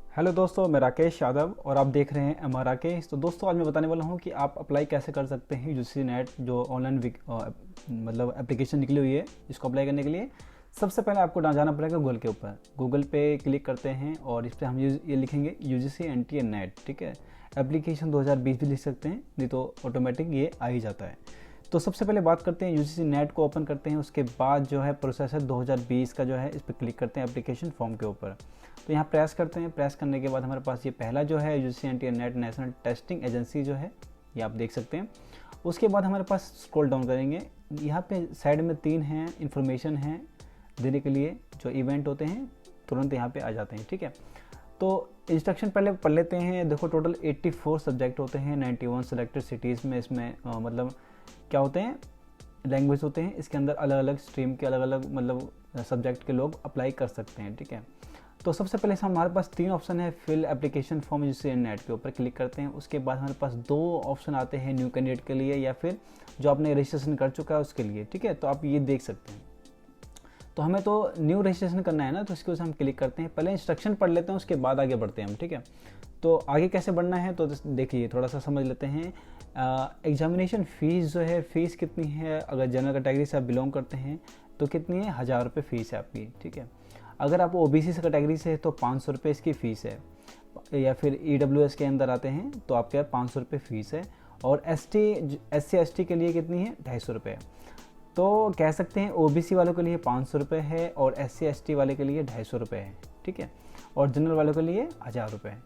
Hello दोस्तों, मैं राकेश यादव और आप देख रहे हैं एमआर राकेश। तो दोस्तों, आज मैं बताने वाला हूं कि आप अप्लाई कैसे कर सकते हैं यूजीसी नेट जो ऑनलाइन मतलब एप्लीकेशन निकली हुई है। इसको अप्लाई करने के लिए सबसे पहले आपको जाना पड़ेगा गूगल के ऊपर। गूगल पे क्लिक करते हैं और इस पर हम ये लिखेंगे यूजीसी एनटीए नेट। ठीक है, एप्लीकेशन 2020 भी लिख सकते हैं, नहीं तो ऑटोमेटिक ये आ ही जाता है। तो सबसे पहले बात करते हैं यूजीसी नेट को ओपन करते हैं। उसके बाद जो है प्रोसेस है 2020 का जो है, इस पर क्लिक करते हैं एप्लीकेशन फॉर्म के ऊपर। तो यहाँ प्रेस करते हैं। प्रेस करने के बाद हमारे पास ये पहला जो है UGC NTA net national testing agency जो है, ये आप देख सकते हैं। उसके बाद हमारे पास स्क्रॉल डाउन करेंगे, यहाँ पे साइड में 3 हैं इन्फॉर्मेशन हैं देने के लिए, जो इवेंट होते हैं तुरंत यहाँ पे आ जाते हैं। ठीक है, तो इंस्ट्रक्शन पहले पढ़ लेते हैं। देखो, टोटल 84 सब्जेक्ट होते हैं 91 सेलेक्टेड सिटीज़ में। इसमें मतलब क्या होते हैं, लैंग्वेज होते हैं। इसके अंदर अलग अलग स्ट्रीम के अलग अलग मतलब सब्जेक्ट के लोग अप्लाई कर सकते हैं। ठीक है, तो सबसे पहले हमारे पास 3 ऑप्शन है। Fill application form UGC NET के ऊपर क्लिक करते हैं। उसके बाद हमारे पास 2 ऑप्शन आते हैं, न्यू कैंडिडेट के लिए या फिर जो आपने रजिस्ट्रेशन कर चुका है उसके लिए। ठीक है, तो आप ये देख सकते हैं। तो हमें तो न्यू रजिस्ट्रेशन करना है ना, तो इसके ऊपर हम क्लिक करते हैं। पहले इंस्ट्रक्शन पढ़ लेते हैं, उसके बाद आगे बढ़ते हैं हम। ठीक है, तो आगे कैसे बढ़ना है तो देखिए, थोड़ा सा समझ लेते हैं। एग्जामिनेशन फ़ीस जो है, फ़ीस कितनी है, अगर जनरल कैटेगरी से आप बिलोंग करते हैं तो कितनी है, 1000 रुपये फ़ीस है आपकी। ठीक है, अगर आप ओबीसी से कैटेगरी से है तो 500 रुपये इसकी फ़ीस है, या फिर ईडब्ल्यूएस के अंदर आते हैं तो आपके 500 रुपये फ़ीस है। और एससी एसटी के लिए कितनी है, 250 रुपये। तो कह सकते हैं ओबीसी वालों के लिए 500 रुपये है और एससी एसटी वाले के लिए 250 रुपये है। ठीक है, और जनरल वालों के लिए 1000 रुपये है।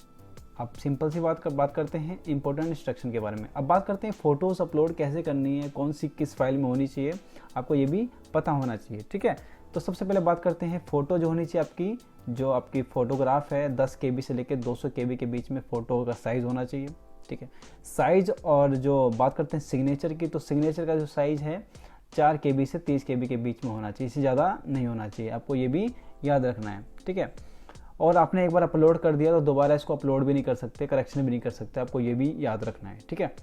अब सिंपल सी बात करते हैं इंपॉर्टेंट इंस्ट्रक्शन के बारे में। अब बात करते हैं फ़ोटोज़ अपलोड कैसे करनी है, कौन सी किस फाइल में होनी चाहिए, आपको ये भी पता होना चाहिए। ठीक है, तो सबसे पहले बात करते हैं फ़ोटो जो होनी चाहिए आपकी, जो आपकी फ़ोटोग्राफ है 10 KB से लेकर 200 KB के बीच में फ़ोटो का साइज़ होना चाहिए। ठीक है, साइज़। और जो बात करते हैं सिग्नेचर की, तो सिग्नेचर का जो साइज़ है 4 KB से 30 KB के बीच में होना चाहिए, इससे ज़्यादा नहीं होना चाहिए, आपको ये भी याद रखना है। ठीक है, और आपने एक बार अपलोड कर दिया तो दोबारा इसको अपलोड भी नहीं कर सकते, करेक्शन भी नहीं कर सकते, आपको ये भी याद रखना है। ठीक है,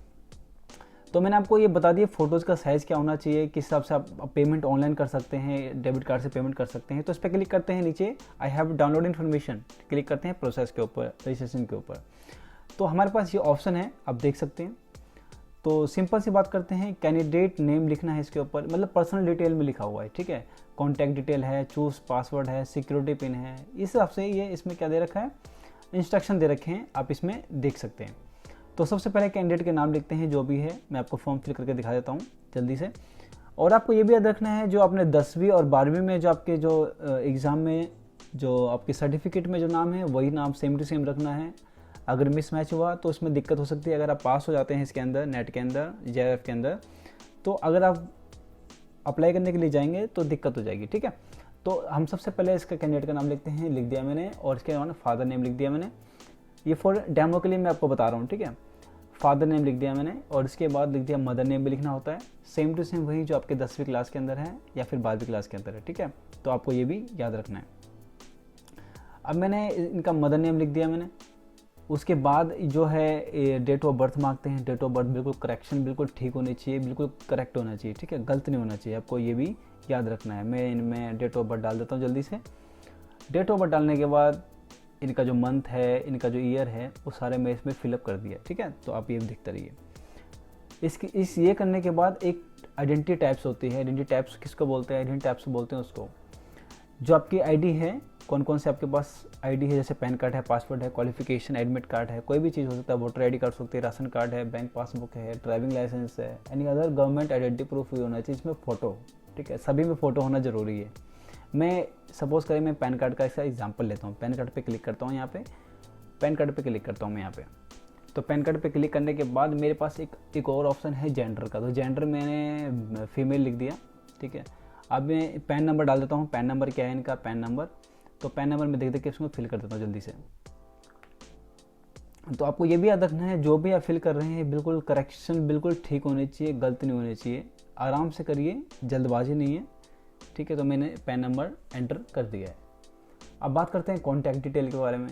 तो मैंने आपको ये बता दिया फ़ोटोज़ का साइज़ क्या होना चाहिए, किस हिसाब से आप पेमेंट ऑनलाइन कर सकते हैं, डेबिट कार्ड से पेमेंट कर सकते हैं। तो इस पर क्लिक करते हैं, नीचे I have download information click करते हैं, प्रोसेस के ऊपर, रजिस्ट्रेशन के ऊपर। तो हमारे पास ये ऑप्शन है, आप देख सकते हैं। तो सिंपल सी बात करते हैं, कैंडिडेट नेम लिखना है इसके ऊपर, मतलब पर्सनल डिटेल में लिखा हुआ है। ठीक है, कॉन्टैक्ट डिटेल है, चूज पासवर्ड है, सिक्योरिटी पिन है, इस हिसाब से ये इसमें क्या दे रखा है, इंस्ट्रक्शन दे रखे हैं, आप इसमें देख सकते हैं। तो सबसे पहले कैंडिडेट के नाम लिखते हैं जो भी है, मैं आपको फॉर्म फिल करके दिखा देता हूँ जल्दी से। और आपको ये भी याद रखना है, जो आपने 10वीं और 12वीं में जो आपके जो एग्ज़ाम में जो आपके सर्टिफिकेट में जो नाम है वही नाम सेम टू सेम रखना है। अगर मिसमैच हुआ तो उसमें दिक्कत हो सकती है। अगर आप पास हो जाते हैं इसके अंदर, नेट के अंदर, जेआरएफ के अंदर, तो अगर आप अप्लाई करने के लिए जाएंगे तो दिक्कत हो जाएगी। ठीक है, तो हम सबसे पहले इसका कैंडिडेट का नाम लिखते हैं, लिख दिया मैंने, और इसके बाद फादर नेम लिख दिया मैंने। ये फॉर डेमो के लिए मैं आपको बता रहा हूँ। ठीक है, फादर नेम लिख दिया मैंने, और इसके बाद लिख दिया मदर नेम भी लिखना होता है, सेम टू सेम वही जो आपके 10वीं क्लास के अंदर है या फिर 12वीं क्लास के अंदर है। ठीक है, तो आपको ये भी याद रखना है। अब मैंने इनका मदर नेम लिख दिया मैंने। उसके बाद जो है डेट ऑफ बर्थ मांगते हैं। डेट ऑफ बर्थ बिल्कुल करेक्शन बिल्कुल ठीक होनी चाहिए, बिल्कुल करेक्ट होना चाहिए। ठीक है, गलत नहीं होना चाहिए, आपको ये भी याद रखना है। मैं इनमें डेट ऑफ बर्थ डाल देता हूँ जल्दी से। डेट ऑफ बर्थ डालने के बाद इनका जो मंथ है, इनका जो ईयर है, वो सारे मैं इसमें फिलअप कर दिया। ठीक है, तो आप ये देखते रहिए। ये करने के बाद एक आइडेंटिटी टाइप्स होती है। आइडेंटिटी टाइप्स किसको बोलते हैं, आइडेंटिटी टाइप्स बोलते हैं उसको, जो आपकी आईडी है, कौन कौन से आपके पास आईडी है, जैसे पैन कार्ड है, पासपोर्ट है, क्वालिफिकेशन एडमिट कार्ड है, कोई भी चीज़ हो सकता है, वोटर आईडी कार्ड हो सकती है, राशन कार्ड है, बैंक पासबुक है, ड्राइविंग लाइसेंस है, any other government identity proof भी होना चाहिए, इसमें फ़ोटो। ठीक है, सभी में फ़ोटो होना ज़रूरी है। मैं सपोज़ करें मैं पैन कार्ड का इसका एग्जाम्पल लेता हूँ। पैन कार्ड पर क्लिक करता हूँ, यहाँ पर पैन कार्ड पर क्लिक करता हूँ मैं यहाँ पर। तो पैन कार्ड पे क्लिक करने के बाद मेरे पास एक और ऑप्शन है जेंडर का। तो जेंडर मैंने फीमेल लिख दिया। ठीक है, अब मैं पैन नंबर डाल देता हूँ। पैन नंबर क्या है इनका, पैन नंबर। तो पैन नंबर में देख के इसको फिल कर देता हूँ जल्दी से। तो आपको ये भी याद रखना है, जो भी आप फिल कर रहे हैं बिल्कुल करेक्शन बिल्कुल ठीक होनी चाहिए, गलत नहीं होनी चाहिए। आराम से करिए, जल्दबाजी नहीं है। ठीक है, तो मैंने पैन नंबर एंटर कर दिया है। अब बात करते हैं कॉन्टैक्ट डिटेल के बारे में।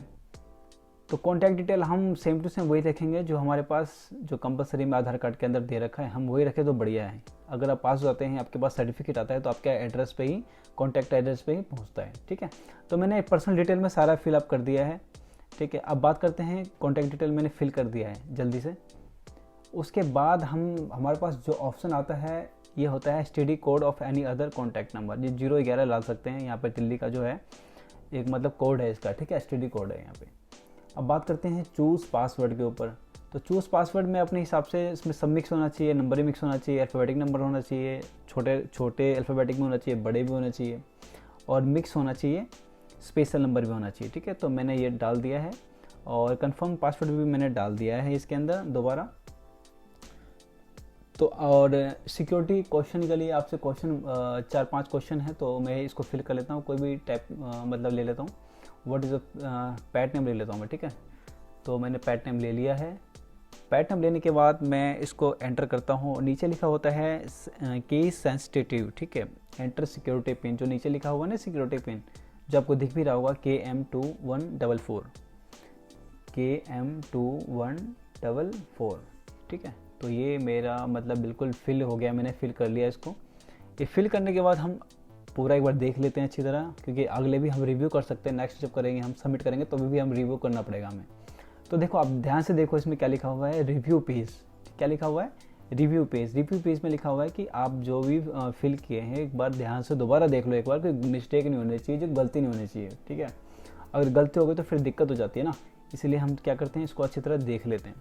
तो कॉन्टैक्ट डिटेल हम सेम टू सेम वही रखेंगे जो हमारे पास जो कंपलसरी में आधार कार्ड के अंदर दे रखा है, हम वही रखें तो बढ़िया है। अगर आप पास हो जाते हैं, आपके पास सर्टिफिकेट आता है, तो आपके एड्रेस पे ही, कॉन्टैक्ट एड्रेस पे ही पहुंचता है। ठीक है, तो मैंने पर्सनल डिटेल में सारा फिलअप कर दिया है। ठीक है। अब बात करते हैं कॉन्टैक्ट डिटेल मैंने फिल कर दिया है जल्दी से। उसके बाद हमारे पास जो ऑप्शन आता है ये होता है STD code of any other contact number. ये 011 डाल सकते हैं, यहाँ पे दिल्ली का जो है एक मतलब कोड है इसका, ठीक है, एसटीडी कोड है यहाँ पे। अब बात करते हैं चूज़ पासवर्ड के ऊपर। तो चूज़ पासवर्ड में अपने हिसाब से इसमें सब मिक्स होना चाहिए, नंबर भी मिक्स होना चाहिए, अल्फ़ाबेटिक नंबर होना चाहिए, छोटे छोटे अल्फ़ाबेटिक में होना चाहिए, बड़े भी होने चाहिए, और मिक्स होना चाहिए, स्पेशल नंबर भी होना चाहिए, ठीक है। तो मैंने ये डाल दिया है और कंफर्म पासवर्ड भी मैंने डाल दिया है इसके अंदर दोबारा। तो और सिक्योरिटी क्वेश्चन के लिए आपसे क्वेश्चन 4-5 क्वेश्चन है, तो मैं इसको फिल कर लेता हूँ। कोई भी टाइप मतलब ले लेता हूँ। What is a PAT name ले लेता हूँ मैं, ठीक है। तो मैंने पैट नेम ले लिया है। पैट नेम लेने के बाद मैं इसको एंटर करता हूँ। नीचे लिखा होता है केस सेंसिटिव, ठीक है। एंटर सिक्योरिटी पिन, जो नीचे लिखा हुआ ना सिक्योरिटी पिन, जो आपको दिख भी रहा होगा KM2144, KM2144, ठीक है। तो ये मेरा मतलब बिल्कुल फिल हो गया, मैंने फिल कर लिया इसको। ये फिल करने के बाद हम पूरा एक बार देख लेते हैं अच्छी तरह, क्योंकि अगले भी हम रिव्यू कर सकते हैं। नेक्स्ट जब करेंगे हम सबमिट करेंगे तो भी हम रिव्यू करना पड़ेगा हमें। तो देखो आप ध्यान से देखो, इसमें क्या लिखा हुआ है, रिव्यू पेज। क्या लिखा हुआ है, रिव्यू पेज। रिव्यू पेज में लिखा हुआ है कि आप जो भी फिल किए हैं एक बार ध्यान से दोबारा देख लो, एक बार कोई मिस्टेक नहीं होनी चाहिए, जो गलती नहीं होनी चाहिए, ठीक है। अगर गलती हो गई तो फिर दिक्कत हो जाती है ना, इसलिए हम क्या करते हैं, इसको अच्छी तरह देख लेते हैं।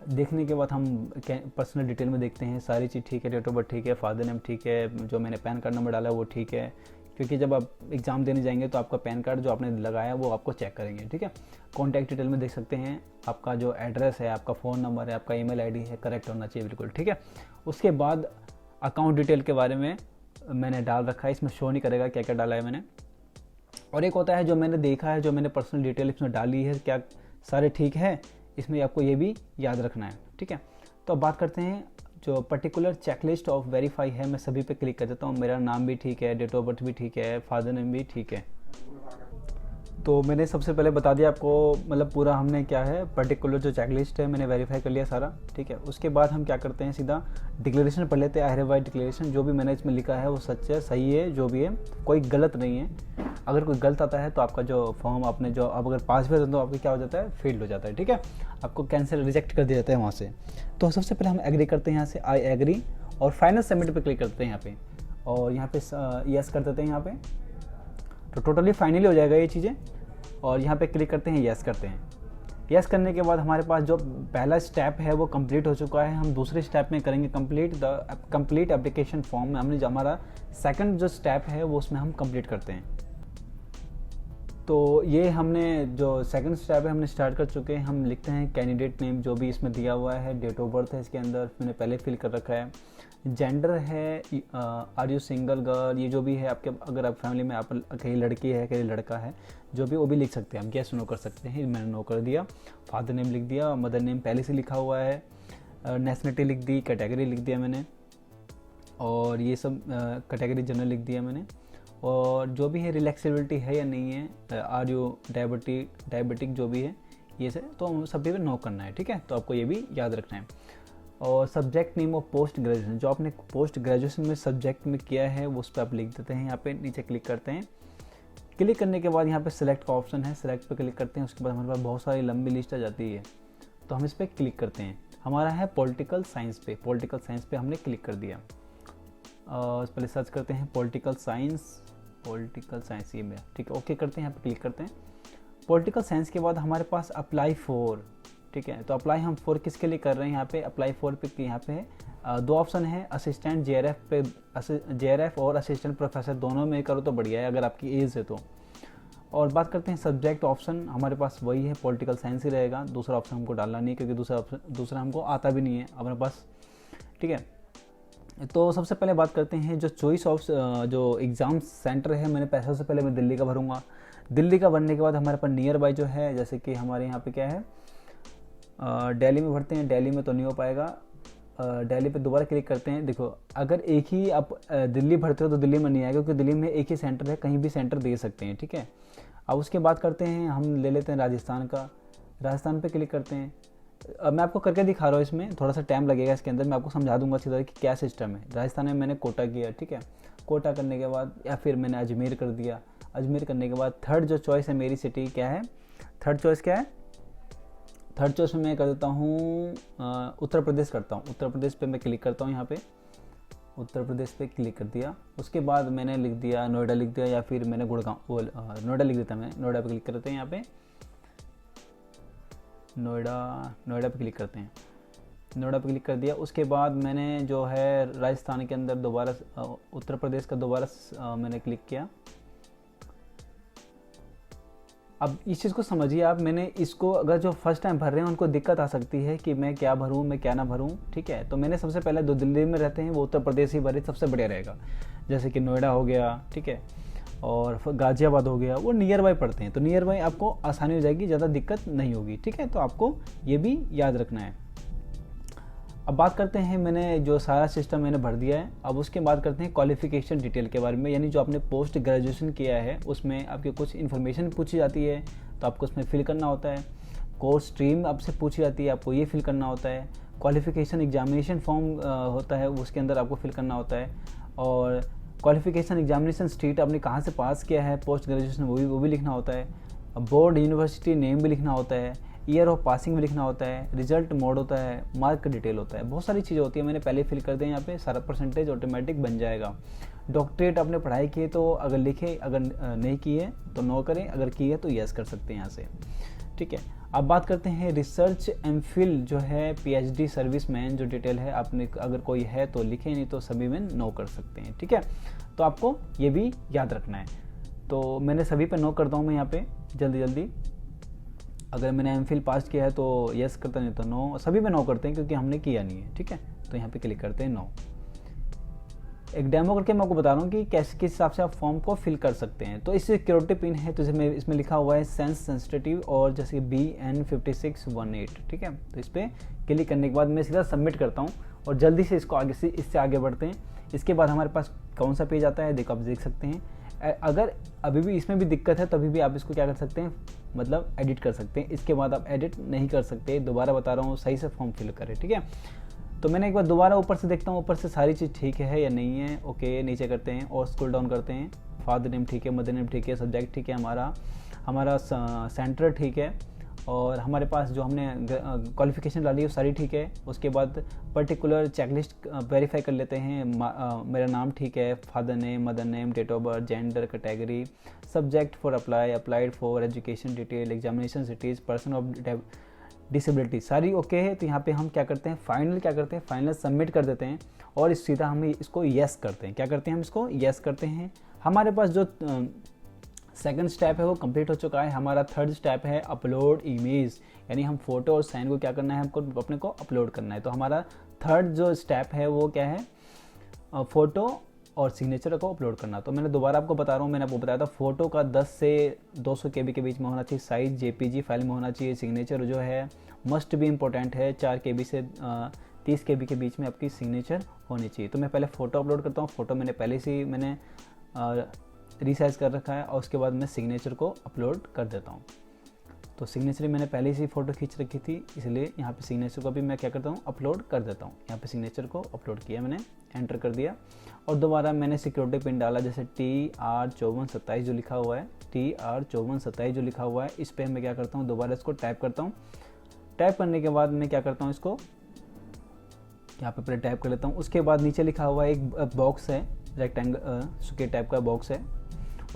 देखने के बाद हम पर्सनल डिटेल में देखते हैं, सारी चीज़ ठीक है, डेट ऑफ बर्थ ठीक है, फादर नेम ठीक है, जो मैंने पैन कार्ड नंबर डाला है वो ठीक है, क्योंकि जब आप एग्ज़ाम देने जाएंगे तो आपका पैन कार्ड जो आपने लगाया वो आपको चेक करेंगे, ठीक है। कॉन्टैक्ट डिटेल में देख सकते हैं आपका जो एड्रेस है, आपका फ़ोन नंबर है, आपका ईमेल आईडी है, करेक्ट होना चाहिए बिल्कुल, ठीक है। उसके बाद अकाउंट डिटेल के बारे में मैंने डाल रखा है, इसमें शो नहीं करेगा क्या क्या डाला है मैंने। और एक होता है जो मैंने देखा है, जो मैंने पर्सनल डिटेल इसमें डाली है, क्या सारे ठीक है, इसमें आपको ये भी याद रखना है, ठीक है। तो अब बात करते हैं जो पर्टिकुलर चेकलिस्ट ऑफ वेरीफाई है, मैं सभी पे क्लिक कर देता हूँ। मेरा नाम भी ठीक है, डेट ऑफ बर्थ भी ठीक है, फादर नेम भी ठीक है। तो मैंने सबसे पहले बता दिया आपको, मतलब पूरा हमने क्या है पर्टिकुलर जो चेकलिस्ट है मैंने वेरीफाई कर लिया सारा, ठीक है। उसके बाद हम क्या करते हैं, सीधा डिक्लेरेशन पढ़ लेते हैं। आई हैव डिक्लेरेशन, जो भी मैंने इसमें लिखा है वो सच है, सही है, जो भी है, कोई गलत नहीं है। अगर कोई गलत आता है तो आपका जो फॉर्म आपने जो अब अगर पास भी तो आपका क्या हो जाता है, फेल्ड हो जाता है, ठीक है। आपको कैंसिल रिजेक्ट कर दिया जाता है वहाँ से। तो सबसे पहले हम एग्री करते हैं यहाँ से, आई एग्री, और फाइनल सबमिट पे क्लिक करते हैं यहाँ पे, और यहाँ पे यस कर देते हैं यहाँ पे। तो टोटली फाइनली हो जाएगा ये चीज़ें, और यहाँ पे क्लिक करते हैं, यस करते हैं। यस करने के बाद हमारे पास जो पहला स्टेप है वो कंप्लीट हो चुका है। हम दूसरे स्टेप में करेंगे कंप्लीट एप्लीकेशन फॉर्म में हमने जो हमारा सेकंड जो स्टेप है वो उसमें हम कंप्लीट करते हैं। तो ये हमने जो सेकंड स्टेप है हमने स्टार्ट कर चुके हैं। हम लिखते हैं कैंडिडेट नेम जो भी इसमें दिया हुआ है, डेट ऑफ बर्थ है इसके अंदर मैंने पहले फिल कर रखा है, जेंडर है, आर यू सिंगल गर्ल, ये जो भी है आपके, अगर आप फैमिली में आप कहीं लड़की है कहीं लड़का है, जो भी वो भी लिख सकते हैं हम, यस नो कर सकते हैं, मैंने नो कर दिया। फादर नेम लिख दिया, मदर नेम पहले से लिखा हुआ है, नेशनलिटी लिख दी, कैटेगरी लिख दिया मैंने, और ये सब कैटेगरी जनरल लिख दिया मैंने। और जो भी है रिलैक्सिबिलिटी है या नहीं है, आर यू डायबिटिक जो भी है ये से, तो हम सभी पे नो करना है, ठीक है। तो आपको ये भी याद रखना है। और subject name of post graduation, जो आपने पोस्ट ग्रेजुएशन में सब्जेक्ट में किया है वो उस पर आप लिख देते हैं। यहाँ पे नीचे क्लिक करते हैं। क्लिक करने के बाद यहाँ पे सिलेक्ट का ऑप्शन है, सिलेक्ट पे क्लिक करते हैं। उसके बाद हमारे पास बहुत सारी लंबी लिस्ट आ जाती है, तो हम इस पर क्लिक करते हैं। हमारा है पॉलिटिकल साइंस पे, पॉलिटिकल साइंस पे हमने क्लिक कर दिया। पहले सर्च करते हैं पॉलिटिकल साइंस ये मेरा, ठीक है। ओके करते हैं, यहाँ पे क्लिक करते हैं। पॉलिटिकल साइंस के बाद हमारे पास अप्लाई फॉर, ठीक है। तो अप्लाई हम फॉर किसके लिए कर रहे हैं, यहाँ पे अप्लाई फॉर पे यहाँ पे दो ऑप्शन है, असिस्टेंट JRF पे, JRF और असिस्टेंट प्रोफेसर दोनों में करो तो बढ़िया है अगर आपकी एज है तो। और बात करते हैं सब्जेक्ट ऑप्शन, हमारे पास वही है, पॉलिटिकल साइंस ही रहेगा, दूसरा ऑप्शन हमको डालना नहीं है क्योंकि दूसरा हमको आता भी नहीं है अपने पास, ठीक है। तो सबसे पहले बात करते हैं जो चॉइस ऑफ जो एग्ज़ाम सेंटर है, मैंने पैसा से पहले मैं दिल्ली का भरूंगा। दिल्ली का भरने के बाद हमारे पास नियर बाय जो है, जैसे कि हमारे यहाँ पे क्या है, दिल्ली में भरते हैं। दिल्ली में तो नहीं हो पाएगा, दिल्ली पे दोबारा क्लिक करते हैं। देखो अगर एक ही आप दिल्ली भरते हो तो दिल्ली में नहीं आएगा, क्योंकि दिल्ली में एक ही सेंटर है, कहीं भी सेंटर दे सकते हैं, ठीक है। अब उसके बाद करते हैं, हम ले लेते हैं राजस्थान का, राजस्थान पे क्लिक करते हैं। अब मैं आपको करके दिखा रहा हूँ, इसमें थोड़ा सा टाइम लगेगा, इसके अंदर मैं आपको समझा दूंगा अच्छी तरह कि क्या सिस्टम है। राजस्थान में मैंने कोटा किया, ठीक है। कोटा करने के बाद या फिर मैंने अजमेर कर दिया। अजमेर करने के बाद थर्ड जो चॉइस है मेरी सिटी क्या है, थर्ड चॉइस क्या है? थर्ड चॉइस में मैं कर देता हूँ उत्तर प्रदेश करता हूँ। उत्तर प्रदेश पे मैं क्लिक करता हूँ, यहाँ पे उत्तर प्रदेश पे क्लिक कर दिया। उसके बाद मैंने लिख दिया नोएडा लिख दिया, या फिर मैंने गुड़गांव नोएडा लिख देता। मैं नोएडा पे क्लिक करते हैं, यहाँ पे नोएडा पे क्लिक करते हैं। नोएडा पे क्लिक कर दिया। उसके बाद मैंने जो है राजस्थान के अंदर दोबारा उत्तर प्रदेश का दोबारा मैंने क्लिक किया। अब इस चीज़ को समझिए आप, मैंने इसको अगर जो फर्स्ट टाइम भर रहे हैं उनको दिक्कत आ सकती है कि मैं क्या भरूं, मैं क्या ना भरूं, ठीक है। तो मैंने सबसे पहले जो दिल्ली में रहते हैं वो उत्तर प्रदेश ही भरे, सबसे बढ़िया रहेगा। जैसे कि नोएडा हो गया, ठीक है, और गाज़ियाबाद हो गया, वो नियर बाय पड़ते हैं, तो नियर बाय आपको आसानी हो जाएगी, ज़्यादा दिक्कत नहीं होगी, ठीक है। तो आपको ये भी याद रखना है। अब बात करते हैं, मैंने जो सारा सिस्टम मैंने भर दिया है। अब उसके बाद करते हैं क्वालिफिकेशन डिटेल के बारे में, यानी जो आपने पोस्ट ग्रेजुएशन किया है उसमें आपकी कुछ इन्फॉर्मेशन पूछी जाती है, तो आपको उसमें फिल करना होता है। कोर्स स्ट्रीम आपसे पूछी जाती है, आपको ये फिल करना होता है। क्वालिफिकेशन एग्जामिनेशन फॉर्म होता है, उसके अंदर आपको फिल करना होता है। और क्वालिफिकेशन एग्जामिनेशन स्टेट आपने कहाँ से पास किया है पोस्ट ग्रेजुएशन, वो भी लिखना होता है। बोर्ड यूनिवर्सिटी नेम भी लिखना होता है, ईयर ऑफ पासिंग भी लिखना होता है, रिजल्ट मोड होता है, मार्क डिटेल होता है, बहुत सारी चीज़ें होती है। मैंने पहले फिल कर दिया, यहाँ पे सारा परसेंटेज ऑटोमेटिक बन जाएगा। डॉक्टरेट आपने पढ़ाई की है तो अगर लिखे, अगर नहीं की है तो नो करें, अगर की है तो यस कर सकते हैं यहाँ से, ठीक है। अब बात करते हैं रिसर्च एमफिल जो है पीएचडी सर्विस मैन जो डिटेल है, आपने अगर कोई है तो लिखे, नहीं तो सभी में नो कर सकते हैं, ठीक है। तो आपको ये भी याद रखना है। तो मैंने सभी पे नो करता हूँ मैं यहाँ पे जल्दी। अगर मैंने एमफिल पास किया है तो यस करता, नहीं तो नो। सभी में नो करते हैं क्योंकि हमने किया नहीं है, ठीक है। तो यहाँ पे क्लिक करते हैं नो। एक डेमो करके मैं आपको बता रहा हूँ कि कैसे किस हिसाब से आप फॉर्म को फिल कर सकते हैं। तो इससे सिक्योरिटी पिन है, तो इसमें लिखा हुआ है सेंस सेंसिटिव और जैसे BN5618, ठीक है। तो इस पर क्लिक करने के बाद मैं सीधा सबमिट करता हूँ और जल्दी से इससे आगे बढ़ते हैं। इसके बाद हमारे पास कौन सा पेज आता है, देखो आप देख सकते हैं। अगर अभी भी इसमें भी दिक्कत है तभी भी आप इसको क्या कर सकते हैं, मतलब एडिट कर सकते हैं। इसके बाद आप एडिट नहीं कर सकते, दोबारा बता रहा हूँ, सही से फॉर्म फिल करें, ठीक है। तो मैंने एक बार दोबारा ऊपर से देखता हूँ, ऊपर से सारी चीज़ ठीक है या नहीं है। ओके, नीचे करते हैं और स्क्रॉल डाउन करते हैं। फादर नेम ठीक है, मदर नेम ठीक है, सब्जेक्ट ठीक है, हमारा सेंटर ठीक है, और हमारे पास जो हमने क्वालिफिकेशन डाली है वो सारी ठीक है। उसके बाद पर्टिकुलर चेकलिस्ट वेरीफाई कर लेते हैं। मेरा नाम ठीक है, father name, mother name, date of birth, gender, category, subject for applied for education detail, examination cities, person of disability, सारी ओके है। तो यहाँ पे हम क्या करते हैं, फाइनल सबमिट कर देते हैं और सीधा हम इसको येस करते हैं। क्या करते हैं, हम इसको येस करते हैं। हमारे पास जो सेकंड स्टेप है वो कंप्लीट हो चुका है। हमारा थर्ड स्टेप है अपलोड इमेज, यानी हम फोटो और साइन को क्या करना है, हमको अपने को अपलोड करना है। तो हमारा थर्ड जो स्टेप है वो क्या है, फ़ोटो और सिग्नेचर को अपलोड करना। तो मैंने दोबारा आपको बता रहा हूँ, मैंने आपको बताया था फ़ोटो का 10 से 200 KB के बीच में होना चाहिए, साइज़ JPG फाइल में होना चाहिए। सिग्नेचर जो है मस्ट भी इम्पोर्टेंट है, 4 KB से 30 KB के बीच में आपकी सिग्नेचर होनी चाहिए। तो मैं पहले फ़ोटो अपलोड करता हूँ। फ़ोटो मैंने पहले से मैंने रिसाइज कर रखा है और उसके बाद मैं सिग्नेचर को अपलोड कर देता हूँ। तो सिग्नेचर मैंने पहले से ही फ़ोटो खींच रखी थी, इसलिए यहाँ पे सिग्नेचर को भी मैं क्या करता हूँ, अपलोड कर देता हूँ। यहाँ पे सिग्नेचर को अपलोड किया, मैंने एंटर कर दिया और दोबारा मैंने सिक्योरिटी पिन डाला, जैसे TR5427 जो लिखा हुआ है, TR5427 जो लिखा हुआ है, इस पर मैं क्या करता हूँ, दोबारा इसको टाइप करता हूँ। टाइप करने के बाद मैं क्या करता हूँ, इसको यहाँ पे पहले टाइप कर लेता हूँ। उसके बाद नीचे लिखा हुआ एक बॉक्स है, रेक्टेंगल स्क्वायर टाइप का बॉक्स है,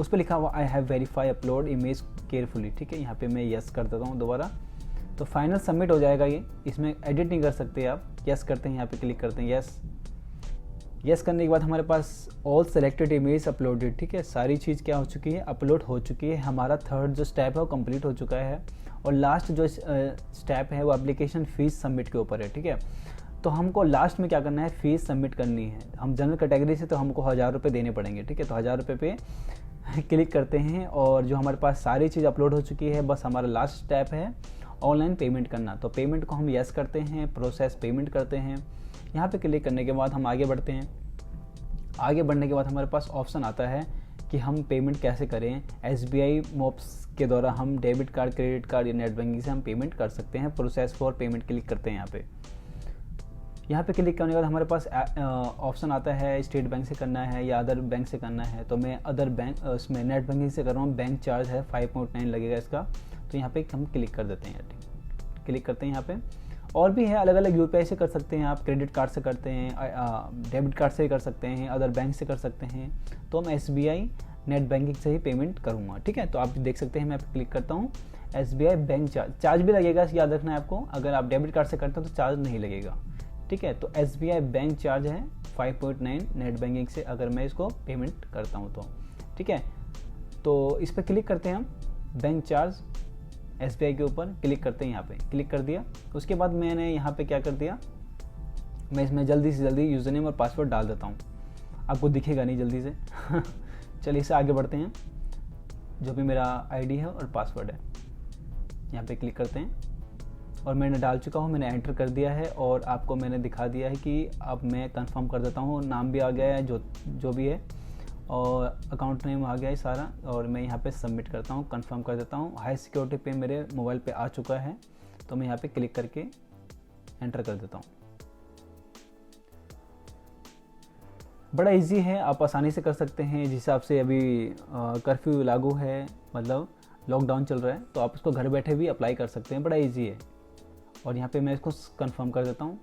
उस पर लिखा हुआ I have verify upload image carefully, ठीक है। यहाँ पे मैं यस कर देता हूँ दोबारा, तो फाइनल सबमिट हो जाएगा ये। इसमें एडिट नहीं कर सकते आप, यस करते हैं, यहाँ पे क्लिक करते हैं, यस करने के बाद हमारे पास ऑल सेलेक्टेड इमेज अपलोडेड, ठीक है। सारी चीज़ क्या हो चुकी है, अपलोड हो चुकी है। हमारा थर्ड जो स्टेप है वो कंप्लीट हो चुका है और लास्ट जो स्टेप है वो एप्लीकेशन फ़ीस सबमिट के ऊपर है, ठीक है। तो हमको लास्ट में क्या करना है, फ़ीस सबमिट करनी है। हम जनरल कैटेगरी से तो हमको 1000 रुपये देने पड़ेंगे, ठीक है। तो 1000 रुपये पे क्लिक करते हैं और जो हमारे पास सारी चीज़ अपलोड हो चुकी है, बस हमारा लास्ट स्टेप है ऑनलाइन पेमेंट करना। तो पेमेंट को हम यस करते हैं, प्रोसेस पेमेंट करते हैं। यहाँ पे क्लिक करने के बाद हम आगे बढ़ते हैं। आगे बढ़ने के बाद हमारे पास ऑप्शन आता है कि हम पेमेंट कैसे करें। SBI मोप्स के द्वारा हम डेबिट कार्ड, क्रेडिट कार्ड या नेट बैंकिंग से हम पेमेंट कर सकते हैं। प्रोसेस फॉर पेमेंट क्लिक करते हैं यहाँ पे क्लिक करने के बाद हमारे पास ऑप्शन आता है स्टेट बैंक से करना है या अदर बैंक से करना है। तो मैं अदर बैंक उसमें नेट बैंकिंग से कर रहा हूँ। बैंक चार्ज है 5.9 लगेगा इसका, तो यहाँ पे हम क्लिक कर देते हैं, क्लिक करते हैं यहाँ पे। और भी है, अलग अलग यूपीआई से कर सकते हैं आप, क्रेडिट कार्ड से करते हैं, डेबिट कार्ड से कर सकते हैं, अदर बैंक से कर सकते हैं। तो हम SBI नेट बैंकिंग से ही पेमेंट करूँगा, ठीक है। तो आप देख सकते हैं, मैं क्लिक करता हूँ SBI बैंक चार्ज भी लगेगा, याद रखना है आपको। अगर आप डेबिट कार्ड से करते हो तो चार्ज नहीं लगेगा, ठीक है। तो SBI बैंक चार्ज है 5.9 नेट बैंकिंग से अगर मैं इसको पेमेंट करता हूँ तो, ठीक है। तो इस पर क्लिक करते हैं हम, बैंक चार्ज SBI के ऊपर क्लिक करते हैं, यहाँ पे क्लिक कर दिया। उसके बाद मैंने यहाँ पे क्या कर दिया, मैं इसमें जल्दी से जल्दी यूज़र नेम और पासवर्ड डाल देता हूँ, आपको दिखेगा नहीं जल्दी से चलिए इसे आगे बढ़ते हैं। जो भी मेरा ID है और पासवर्ड है, यहाँ पे क्लिक करते हैं और मैंने डाल चुका हूँ, मैंने एंटर कर दिया है और आपको मैंने दिखा दिया है कि अब मैं कंफर्म कर देता हूँ। नाम भी आ गया है जो भी है, और अकाउंट नेम आ गया है सारा, और मैं यहाँ पे सबमिट करता हूँ, कंफर्म कर देता हूँ। हाई सिक्योरिटी पे मेरे मोबाइल पे आ चुका है, तो मैं यहाँ पे क्लिक करके एंटर कर देता हूँ। बड़ा इजी है, आप आसानी से कर सकते हैं। जिस हिसाब से अभी कर्फ्यू लागू है, मतलब लॉकडाउन चल रहा है, तो आप इसको घर बैठे भी अप्लाई कर सकते हैं, बड़ा इजी है। और यहाँ पे मैं इसको कंफर्म कर देता हूँ।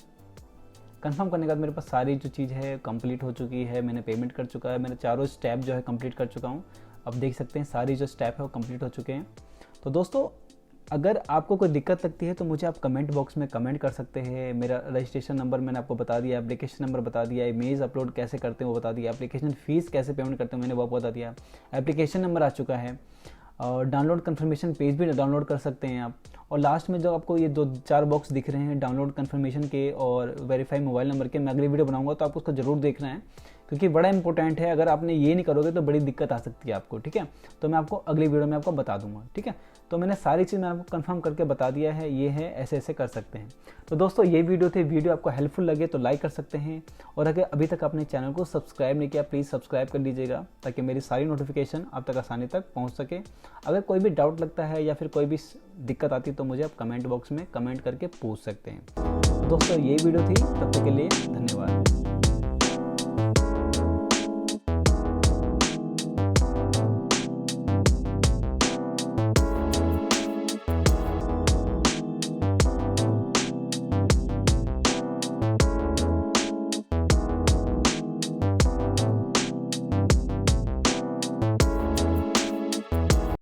कंफर्म करने के बाद मेरे पास सारी जो चीज़ है कंप्लीट हो चुकी है, मैंने पेमेंट कर चुका है, मैंने चारों स्टेप जो है कंप्लीट कर चुका हूँ। अब देख सकते हैं सारी जो स्टेप है वो कंप्लीट हो चुके हैं। तो दोस्तों, अगर आपको कोई दिक्कत लगती है तो मुझे आप कमेंट बॉक्स में कमेंट कर सकते हैं। मेरा रजिस्ट्रेशन नंबर मैंने आपको बता दिया, एप्लीकेशन नंबर बता दिया, इमेज अपलोड कैसे करते हैं वो बता दिया, एप्लीकेशन फ़ीस कैसे पेमेंट करते हैं मैंने वो बता दिया, एप्लीकेशन नंबर आ चुका है, और डाउनलोड कन्फर्मेशन पेज भी डाउनलोड कर सकते हैं आप। और लास्ट में जो आपको ये 2-4 बॉक्स दिख रहे हैं डाउनलोड कन्फर्मेशन के और वेरीफाई मोबाइल नंबर के, मैं अगली वीडियो बनाऊंगा तो आपको उसको ज़रूर देखना है, क्योंकि बड़ा इंपॉर्टेंट है। अगर आपने ये नहीं करोगे तो बड़ी दिक्कत आ सकती है आपको, ठीक है। तो मैं आपको अगली वीडियो में आपको बता दूंगा, ठीक है। तो मैंने सारी चीज़ मैं आपको कंफर्म करके बता दिया है, ये है, ऐसे ऐसे कर सकते हैं। तो दोस्तों, ये वीडियो थी, वीडियो आपको हेल्पफुल लगे तो लाइक कर सकते हैं, और अगर अभी तक अपने चैनल को सब्सक्राइब नहीं किया प्लीज़ सब्सक्राइब कर लीजिएगा, ताकि मेरी सारी नोटिफिकेशन आप तक आसानी तक पहुँच सके। अगर कोई भी डाउट लगता है या फिर कोई भी दिक्कत आती है तो मुझे आप कमेंट बॉक्स में कमेंट करके पूछ सकते हैं। दोस्तों, ये वीडियो थी, तब तक के लिए धन्यवाद।